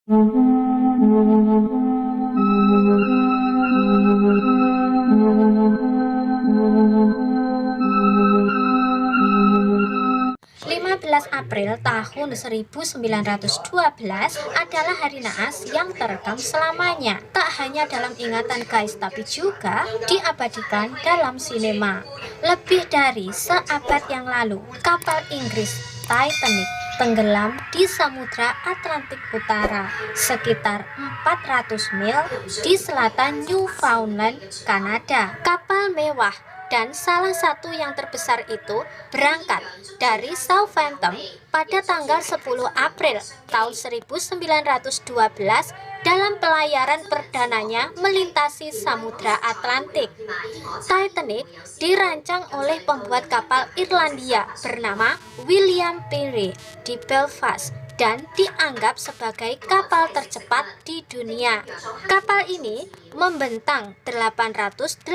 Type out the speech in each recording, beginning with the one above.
April tahun 1912 adalah hari naas yang terekam selamanya. Tak hanya dalam ingatan guys, tapi juga diabadikan dalam sinema. Lebih dari seabad yang lalu, kapal Inggris Titanic tenggelam di Samudra Atlantik Utara sekitar 400 mil di selatan Newfoundland, Kanada. Kapal mewah dan salah satu yang terbesar itu berangkat dari Southampton pada tanggal 10 April tahun 1912 dalam pelayaran perdananya melintasi Samudra Atlantik. Titanic dirancang oleh pembuat kapal Irlandia bernama William Peary di Belfast dan dianggap sebagai kapal tercepat di dunia. Kapal ini membentang 883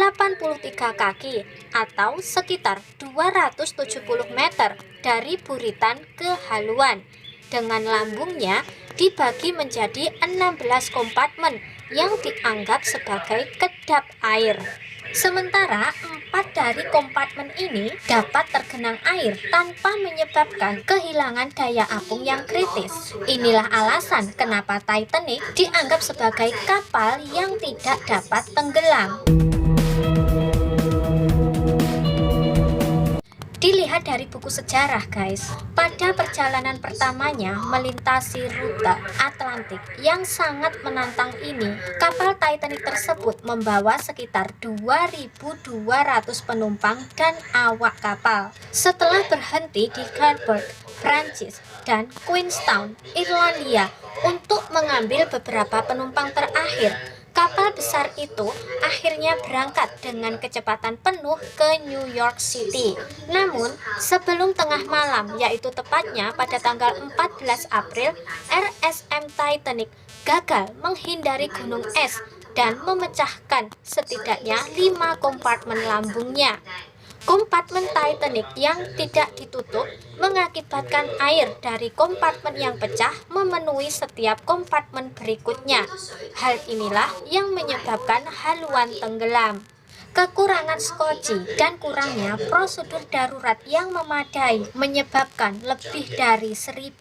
kaki atau sekitar 270 meter dari buritan ke haluan. Dengan lambungnya dibagi menjadi 16 kompartemen yang dianggap sebagai kedap air. Sementara 4 dari kompartemen ini dapat tergenang air tanpa menyebabkan kehilangan daya apung yang kritis. Inilah alasan kenapa Titanic dianggap sebagai kapal yang tidak dapat tenggelam. Dilihat dari buku sejarah guys, pada perjalanan pertamanya melintasi rute Atlantik yang sangat menantang ini, kapal Titanic tersebut membawa sekitar 2.200 penumpang dan awak kapal. Setelah berhenti di Cherbourg, Prancis, dan Queenstown, Irlandia untuk mengambil beberapa penumpang terakhir, kapal besar itu akhirnya berangkat dengan kecepatan penuh ke New York City. Namun, sebelum tengah malam, yaitu tepatnya pada tanggal 14 April, RSM Titanic gagal menghindari gunung es dan memecahkan setidaknya 5 kompartemen lambungnya. Kompartemen Titanic yang tidak ditutup mengakibatkan air dari kompartemen yang pecah memenuhi setiap kompartemen berikutnya. Hal inilah yang menyebabkan haluan tenggelam. Kekurangan skoci dan kurangnya prosedur darurat yang memadai menyebabkan lebih dari 1.500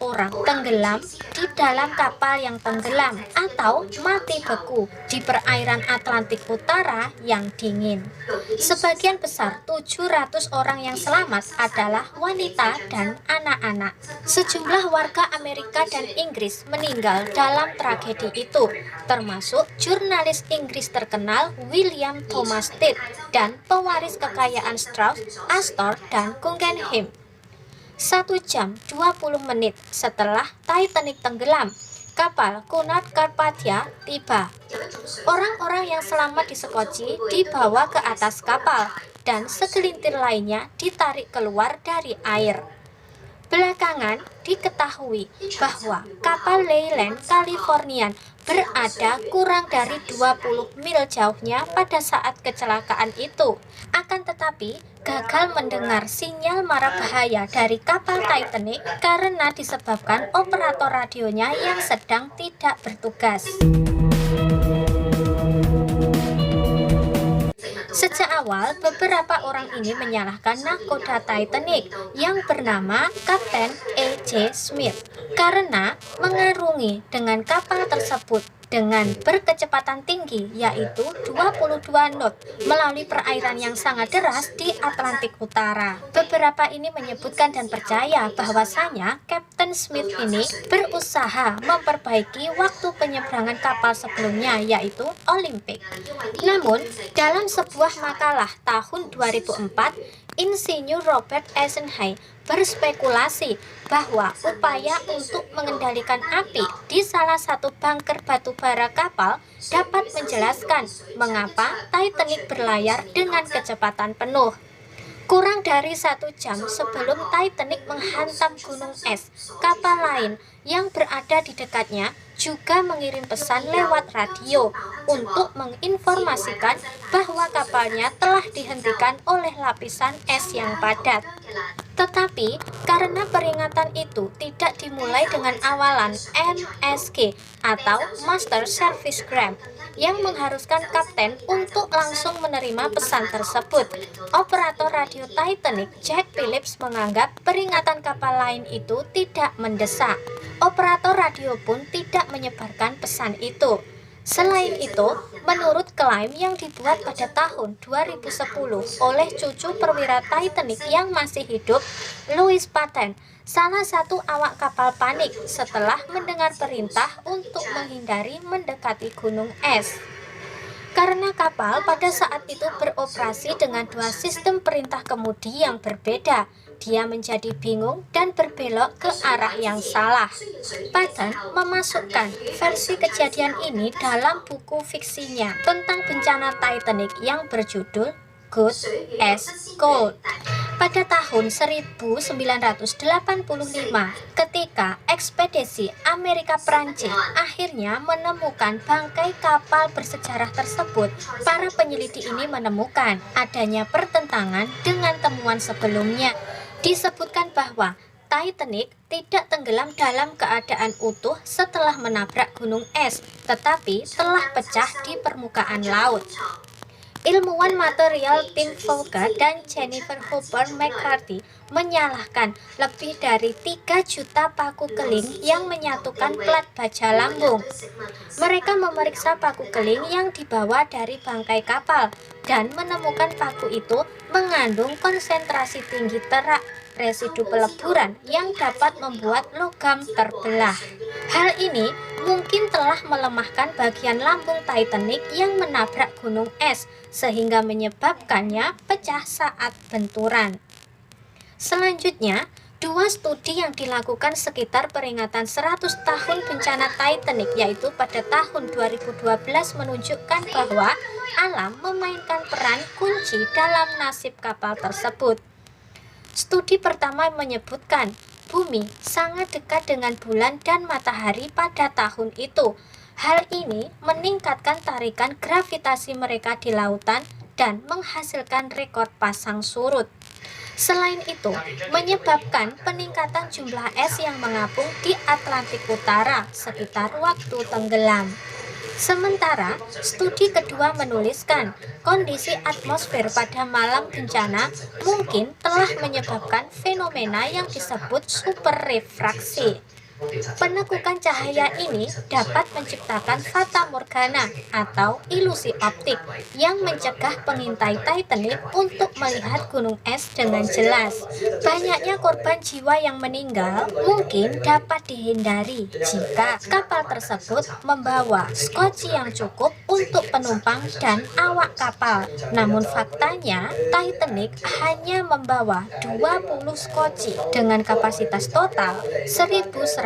orang tenggelam di dalam kapal yang tenggelam atau mati beku di perairan Atlantik Utara yang dingin. Sebagian besar 700 orang yang selamat adalah wanita dan anak-anak. Sejumlah warga Amerika dan Inggris meninggal dalam tragedi itu, termasuk jurnalis Inggris terkenal William Thomas Stead dan pewaris kekayaan Strauss, Astor, dan Guggenheim. 1 jam 20 menit setelah Titanic tenggelam, kapal Cunard Carpathia tiba. Orang-orang yang selamat di Skoci dibawa ke atas kapal dan segelintir lainnya ditarik keluar dari air. Belakangan diketahui bahwa kapal Leyland Californian berada kurang dari 20 mil jauhnya pada saat kecelakaan itu. Akan tetapi, gagal mendengar sinyal mara bahaya dari kapal Titanic karena disebabkan operator radionya yang sedang tidak bertugas. Sejak awal, beberapa orang ini menyalahkan nahkoda Titanic yang bernama Kapten E.J. Smith karena mengarungi dengan kapal tersebut dengan berkecepatan tinggi, yaitu 22 knot melalui perairan yang sangat deras di Atlantik Utara. Beberapa ini menyebutkan dan percaya bahwasanya Kapten Smith ini berusaha memperbaiki waktu penyeberangan kapal sebelumnya, yaitu Olympic. Namun, dalam sebuah makalah tahun 2004, Insinyur Robert Eisenhower berspekulasi bahwa upaya untuk mengendalikan api di salah satu bunker batubara kapal dapat menjelaskan mengapa Titanic berlayar dengan kecepatan penuh. Kurang dari 1 jam sebelum Titanic menghantam gunung es, kapal lain yang berada di dekatnya juga mengirim pesan lewat radio untuk menginformasikan bahwa kapalnya telah dihentikan oleh lapisan es yang padat. Tetapi karena peringatan itu tidak dimulai dengan awalan MSG atau Master Service Grant yang mengharuskan kapten untuk langsung menerima pesan tersebut, operator radio Titanic Jack Phillips menganggap peringatan kapal lain itu tidak mendesak. Operator radio pun tidak menyebarkan pesan itu. Selain itu, menurut klaim yang dibuat pada tahun 2010 oleh cucu perwira Titanic yang masih hidup, Louis Patten, salah satu awak kapal panik setelah mendengar perintah untuk menghindari mendekati gunung es. Karena kapal pada saat itu beroperasi dengan dua sistem perintah kemudi yang berbeda, dia menjadi bingung dan berbelok ke arah yang salah. Patten memasukkan versi kejadian ini dalam buku fiksinya tentang bencana Titanic yang berjudul Good as Gold. Pada tahun 1985, ketika ekspedisi Amerika-Prancis akhirnya menemukan bangkai kapal bersejarah tersebut, para peneliti ini menemukan adanya pertentangan dengan temuan sebelumnya. Disebutkan bahwa Titanic tidak tenggelam dalam keadaan utuh setelah menabrak gunung es, tetapi telah pecah di permukaan laut. Ilmuwan material Tim Foucault dan Jennifer Hooper McCarthy menyalahkan lebih dari 3 juta paku keling yang menyatukan plat baja lambung. Mereka memeriksa paku keling yang dibawa dari bangkai kapal dan menemukan paku itu mengandung konsentrasi tinggi terak, residu peleburan yang dapat membuat logam terbelah. Hal ini mungkin telah melemahkan bagian lambung Titanic yang menabrak gunung es sehingga menyebabkannya pecah saat benturan. Selanjutnya, dua studi yang dilakukan sekitar peringatan 100 tahun bencana Titanic yaitu pada tahun 2012 menunjukkan bahwa alam memainkan peran kunci dalam nasib kapal tersebut. Studi pertama menyebutkan bumi sangat dekat dengan bulan dan matahari pada tahun itu. Hal ini meningkatkan tarikan gravitasi mereka di lautan dan menghasilkan rekor pasang surut. Selain itu, menyebabkan peningkatan jumlah es yang mengapung di Atlantik Utara sekitar waktu tenggelam. Sementara, studi kedua menuliskan kondisi atmosfer pada malam bencana mungkin telah menyebabkan fenomena yang disebut superrefraksi. Penekukan cahaya ini dapat menciptakan fata morgana atau ilusi optik yang mencegah pengintai Titanic untuk melihat gunung es dengan jelas. Banyaknya korban jiwa yang meninggal mungkin dapat dihindari jika kapal tersebut membawa skoci yang cukup untuk penumpang dan awak kapal. Namun faktanya, Titanic hanya membawa 20 skoci dengan kapasitas total 1.178 orang.